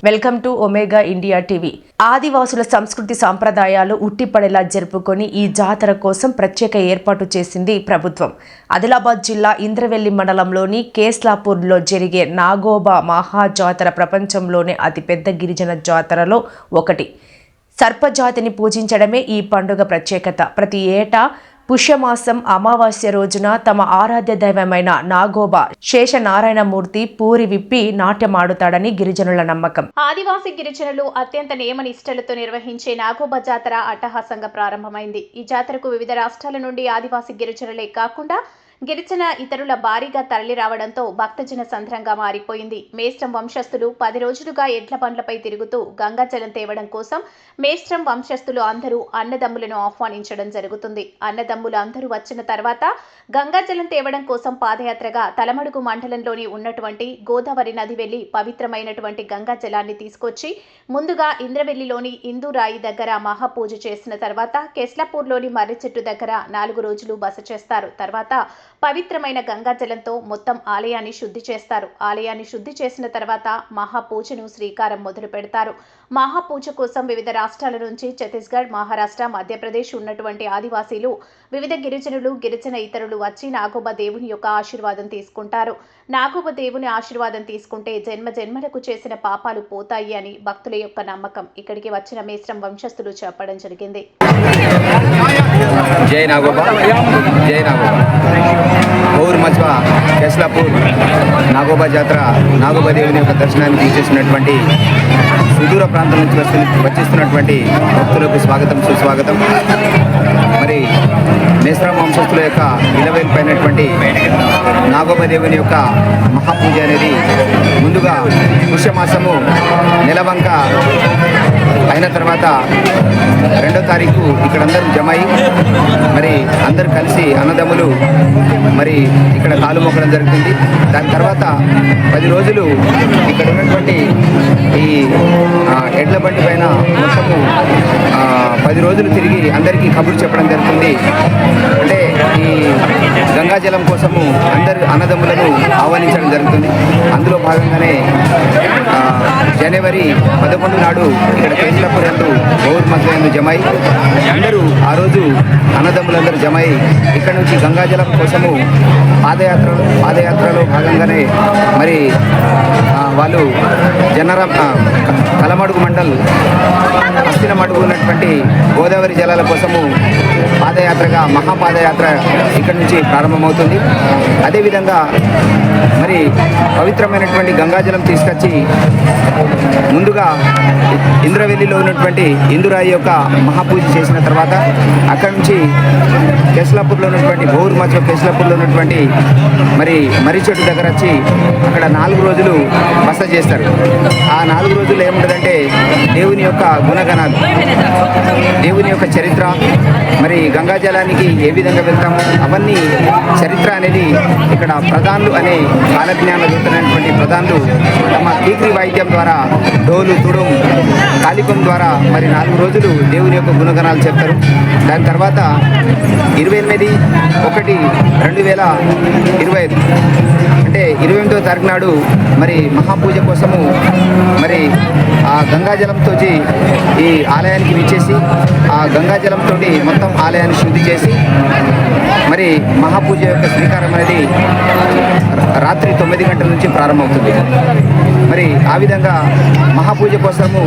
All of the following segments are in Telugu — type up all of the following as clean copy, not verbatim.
Welcome to omega India TV. ఆదివాసుల సంస్కృతి సాంప్రదాయాలు ఉట్టిపడేలా జరుపుకొని ఈ జాతర కోసం ప్రత్యేక ఏర్పాటు చేసింది ప్రభుత్వం. ఆదిలాబాద్ జిల్లా ఇంద్రవెల్లి మండలంలోని కేస్లాపూర్లో జరిగే నాగోబా మహా జాతర ప్రపంచంలోనే అతిపెద్ద గిరిజన జాతరలో ఒకటి. సర్పజాతిని పూజించడమే ఈ పండుగ ప్రత్యేకత. ప్రతి ఏటా పుష్యమాసం అమావాస్య రోజున తమ ఆరాధ్య దైవమైన నాగోబా శేషనారాయణమూర్తి పూరి విప్పి నాట్యమాడుతాడని గిరిజనుల నమ్మకం. ఆదివాసీ గిరిజనులు అత్యంత నియమనిష్టలతో నిర్వహించే నాగోబా జాతర అట్టహాసంగా ప్రారంభమైంది. ఈ జాతరకు వివిధ రాష్ట్రాల నుండి ఆదివాసీ గిరిజనులే కాకుండా గిరిజన ఇతరుల భారీగా తరలి రావడంతో భక్తజన సంద్రంగా మారిపోయింది. మేస్ట్రం వంశస్థులు 10 రోజులుగా ఎడ్ల బండ్లపై తిరుగుతూ గంగాజలం తేవడం కోసం మేస్ట్రం వంశస్థులు అందరూ అన్నదమ్ములను ఆహ్వానించడం జరుగుతుంది. అన్నదమ్ములు అందరూ వచ్చిన తర్వాత గంగాజలం తేవడం కోసం పాదయాత్రగా తలమడుగు మండలంలోని ఉన్నటువంటి గోదావరి నది వెళ్లి పవిత్రమైనటువంటి గంగాజలాన్ని తీసుకొచ్చి ముందుగా ఇంద్రవెల్లిలోని ఇందూరాయి దగ్గర మహాపూజ చేసిన తర్వాత కేస్లాపూర్లోని మర్రి చెట్టు దగ్గర 4 రోజులు బస చేస్తారు. తర్వాత పవిత్రమైన గంగాజలంతో మొత్తం ఆలయాన్ని శుద్ధి చేస్తారు. ఆలయాన్ని శుద్ధి చేసిన తర్వాత మహాపూజను శ్రీకారం మొదలు పెడతారు. మహాపూజ కోసం వివిధ రాష్ట్రాల నుంచి ఛత్తీస్గఢ్, మహారాష్ట్ర, మధ్యప్రదేశ్ ఉన్నటువంటి ఆదివాసీలు, వివిధ గిరిజనులు, గిరిజన ఇతరులు వచ్చి నాగోబా దేవుని యొక్క ఆశీర్వాదం తీసుకుంటారు. నాగోబా దేవుని ఆశీర్వాదం తీసుకుంటే జన్మ జన్మలకు చేసిన పాపాలు పోతాయి అని భక్తుల యొక్క నమ్మకం. ఇక్కడికి వచ్చిన మేస్ట్రం వంశస్థులు చెప్పడం జరిగింది. జై నాగోబా, జై నాగోబా. ఊరు మధ్వ కేస్లాపూర్ నాగోబా జాతర, నాగోబా దేవుని యొక్క దర్శనానికి చేసినటువంటి సుదూర ప్రాంతం నుంచి వచ్చిస్తున్నటువంటి భక్తులకు స్వాగతం, సుస్వాగతం. మరి మేస్ట్రం వంశస్థుల యొక్క విలువైనటువంటి నాగోబా దేవుని యొక్క మహాపూజ అనేది ముందుగా పుష్యమాసము నెలవంక అయిన తర్వాత 2వ తారీఖు ఇక్కడ అందరూ జమై మరి అందరూ కలిసి అన్నదమ్ములు మరి ఇక్కడ కాలు మొక్కడం జరుగుతుంది. దాని తర్వాత 10 రోజులు ఇక్కడ ఉన్నటువంటి ఈ ఎడ్ల బండి పైన మొత్తము 10 రోజులు తిరిగి అందరికీ కబురు చెప్పడం జరుగుతుంది. అంటే ఈ గంగాజలం కోసము అందరు అన్నదమ్ములను ఆహ్వానించడం జరుగుతుంది. అందులో భాగంగానే జనవరి 11 నాడు ఇక్కడ కేస్లాపూర్ అంటూ గౌర్ మధ్య జమై అందరూ ఆ రోజు అన్నదమ్ములందరూ జమై ఇక్కడ నుంచి గంగాజలం కోసము పాదయాత్రలో భాగంగానే మరి వాళ్ళు కలమడుగు మండల్ హస్తినమడుగు ఉన్నటువంటి గోదావరి జలాల కోసము పాదయాత్రగా మహాపాదయాత్ర ఇక్కడ నుంచి ప్రారంభమవుతుంది. అదేవిధంగా మరి పవిత్రమైనటువంటి గంగాజలం తీసుకొచ్చి ముందుగా ఇంద్రవెల్లిలో ఉన్నటువంటి ఇందురాయి యొక్క మహాపూజ చేసిన తర్వాత అక్కడి నుంచి కేస్లాపూర్లో ఉన్నటువంటి గౌర్ మధ్య కేస్లాపూర్లో ఉన్నటువంటి మరి మర్రి చెట్టు దగ్గర వచ్చి అక్కడ 4 రోజులు బస చేస్తారు. ఆ 4 రోజులు ఏముంటుందంటే దేవుని యొక్క గుణగణాలు, దేవుని యొక్క చరిత్ర, మరి గంగాజలానికి ఏ విధంగా వెళ్తాము అవన్నీ చరిత్ర అనేది ఇక్కడ ప్రధానులు అనే కాలజ్ఞానటువంటి ప్రధానులు తమ కీక్రి వాయిద్యం ద్వారా డోలు, తుడుం, కాలికం ద్వారా మరి 4 రోజులు దేవుని యొక్క గుణగణాలు చెప్తారు. దాని తర్వాత 28/1/2025 అంటే 28వ తారీఖు నాడు మరి మహాపూజ కోసము మరి ఆ గంగాజలంతో ఈ ఆలయానికి విచ్చేసి ఆ గంగాజలంతో మొత్తం ఆలయాన్ని శుద్ధి చేసి మరి మహాపూజ యొక్క శ్రీకారం అనేది రాత్రి 9 గంటల నుంచి ప్రారంభమవుతుంది. మరి ఆ విధంగా మహాపూజ కోసము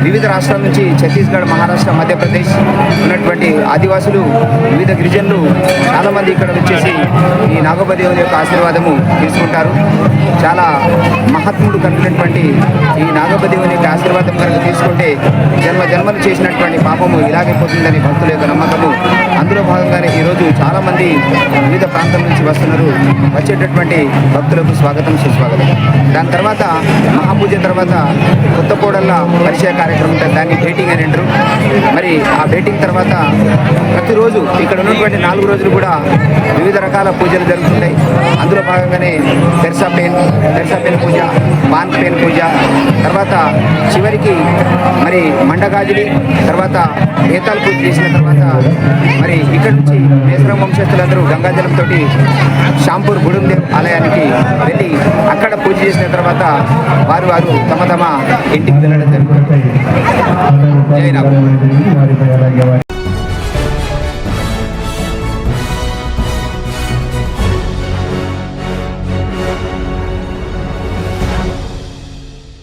వివిధ రాష్ట్రాల నుంచి ఛత్తీస్గఢ్, మహారాష్ట్ర, మధ్యప్రదేశ్ ఉన్నటువంటి ఆదివాసులు, వివిధ గిరిజనులు చాలామంది ఇక్కడ వచ్చేసి ఈ నాగోబా దేవుని యొక్క ఆశీర్వాదము తీసుకుంటారు. చాలా మహాత్ముడు కలిగినటువంటి ఈ నాగోబా దేవుని యొక్క ఆశీర్వాదం కనుక తీసుకుంటే జన్మలు చేసినటువంటి పాపము ఇలాగే పోతుందని భక్తుల యొక్క నమ్మకము. అందులో భాగంగానే ఈరోజు చాలామంది వివిధ ప్రాంతాల నుంచి వస్తున్నారు. వచ్చేటటువంటి భక్తులకు స్వాగతం, సుస్వాగతం. దాని తర్వాత మహాపూజ తర్వాత కొత్త కోడళ్ళ పరిచయ కార్యక్రమం ఉంటుంది. దాన్ని బేటింగ్ అని అంటారు. మరి ఆ బేటింగ్ తర్వాత ప్రతిరోజు రోజు ఇక్కడ ఉన్నటువంటి 4 రోజులు కూడా వివిధ రకాల పూజలు జరుగుతుంటాయి. అందులో భాగంగానే తెరసా పెయిన్ పూజ, పాన్ పెయిన్ పూజ, తర్వాత చివరికి మరి మండగాజులి, తర్వాత బేతాల్ పూజ చేసిన తర్వాత మరి ఇక్కడ నుంచి మేసరం వంశస్థులందరూ గంగాజలంతో షాంపూర్ గుడుందేవ్ ఆలయానికి వెళ్ళి అక్కడ పూజ చేసిన తర్వాత వారు తమ ఇంటికి వెళ్ళడం జరుగుతుంది. జై నాగోబా.